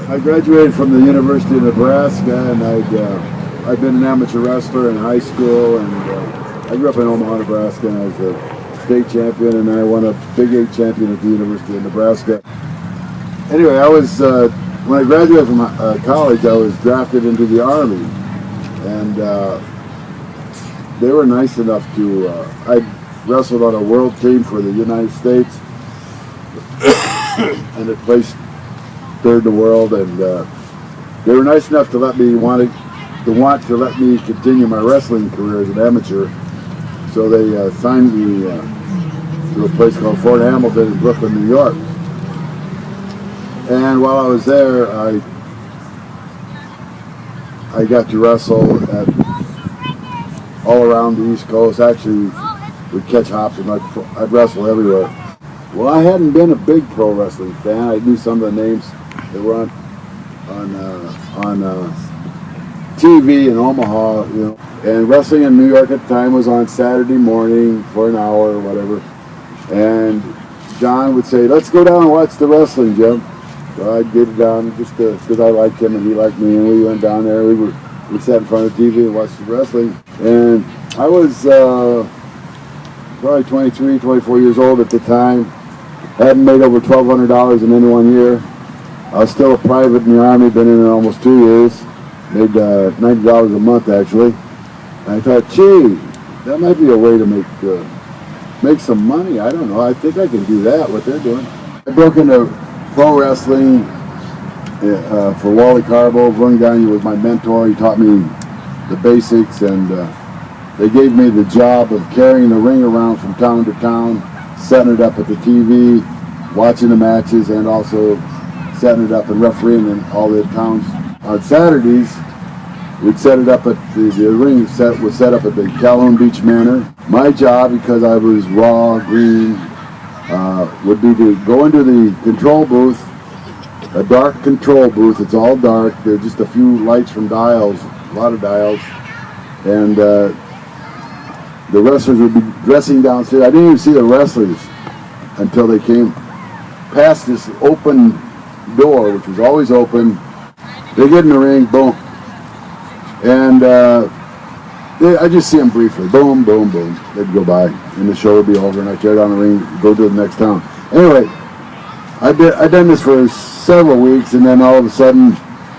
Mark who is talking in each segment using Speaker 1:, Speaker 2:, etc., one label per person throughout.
Speaker 1: I graduated from the University of Nebraska, and I'd been an amateur wrestler in high school, and I grew up in Omaha, Nebraska, and I was a state champion, and I won a Big 8 champion at the University of Nebraska. Anyway, I was when I graduated from college, I was drafted into the Army, and they were nice enough to. I wrestled on a world team for the United States, and it placed third in the world, and they were nice enough to let me want to let me continue my wrestling career as an amateur. So they signed me to a place called Fort Hamilton in Brooklyn, New York. And while I was there, I got to wrestle all around the East Coast. Actually, we'd catch hops and I'd wrestle everywhere. Well, I hadn't been a big pro wrestling fan. I knew some of the names that were on TV in Omaha, you know. And wrestling in New York at the time was on Saturday morning for an hour or whatever. And John would say, "Let's go down and watch the wrestling, Jim." So I'd get it down just because I liked him and he liked me, and we went down there. We sat in front of the TV and watched the wrestling. And I was probably 23, 24 years old at the time. Hadn't made over $1,200 in any 1 year. I was still a private in the Army, been in it almost 2 years. Made $90 a month, actually. And I thought, gee, that might be a way to make some money. I don't know. I think I can do that, what they're doing. I broke into pro wrestling for Wally Carbo. Vern Gagne was my mentor. He taught me the basics, and they gave me the job of carrying the ring around from town to town, setting it up at the TV, watching the matches, and also setting it up and refereeing in all the towns. On Saturdays, we'd set it up at the ring was set up at the Calhoun Beach Manor. My job, because I was raw, green, would be to go into the control booth, a dark control booth. It's all dark. There's just a few lights from dials, a lot of dials, and the wrestlers would be dressing downstairs. I didn't even see the wrestlers until they came past this open door, which was always open. They get in the ring, boom, and I just see them briefly, boom, boom, boom. They'd go by, and the show would be over, and I'd tear down the ring, go to the next town. Anyway, I'd done this for several weeks, and then all of a sudden,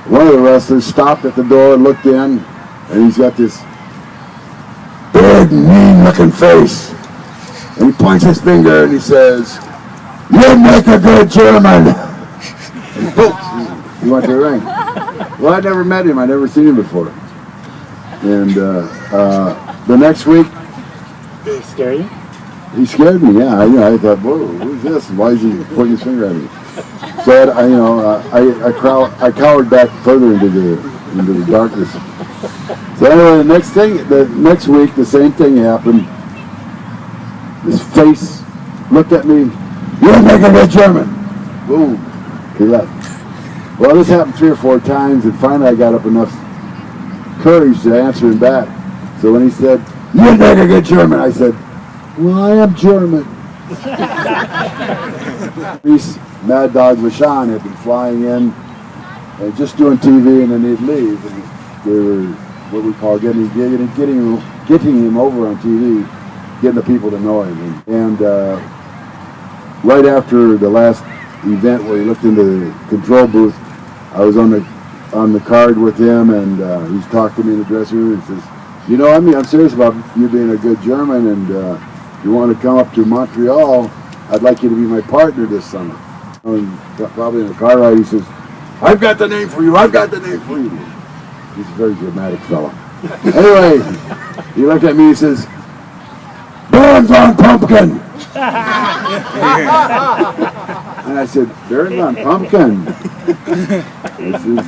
Speaker 1: one of the wrestlers stopped at the door, looked in, and he's got this big, mean-looking face, and he points his finger and he says, "You make a good German." And boom, he went to the ring. Well, I'd never met him. I'd never seen him before. And the next week,
Speaker 2: did he scare you?
Speaker 1: He scared me. Yeah, I thought, whoa, who's this? Why is he pointing his finger at me? So I cowered back further into the darkness. So anyway, the next week, the same thing happened. His face looked at me. "You make a good German." Boom. He left. Well, this happened 3 or 4 times, and finally I got up enough courage to answer him back. So when he said, "You make a good German," I said, "Well, I am German." Mad Dog Vachon had been flying in and just doing TV, and then he'd leave. And they were what we call getting him over on TV, getting the people to know him. And right after the last event where he looked into the control booth, I was on the card with him, and he's talked to me in the dressing room and says, "You know, I'm serious about you being a good German, and if you want to come up to Montreal, I'd like you to be my partner this summer." And probably in the car ride, he says, "I've got the name for you, I've got the name for you." He's a very dramatic fellow. Anyway, he looked at me, he says, "Baron Von Pumpkin." And I said, "Baron Von Pumpkin?" He says,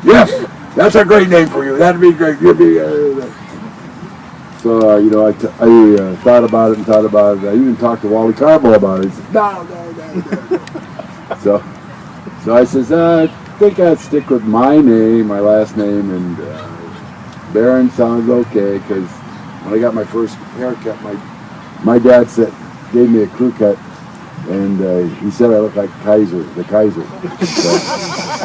Speaker 1: "Yes, that's a great name for you. That'd be great. You'd be." So I thought about it and thought about it. I even talked to Wally Carbo about it. He said, "No." So I says, "I think I'd stick with my name, my last name, and Baron sounds okay." Because when I got my first haircut, my dad gave me a crew cut, and he said I looked like the Kaiser. So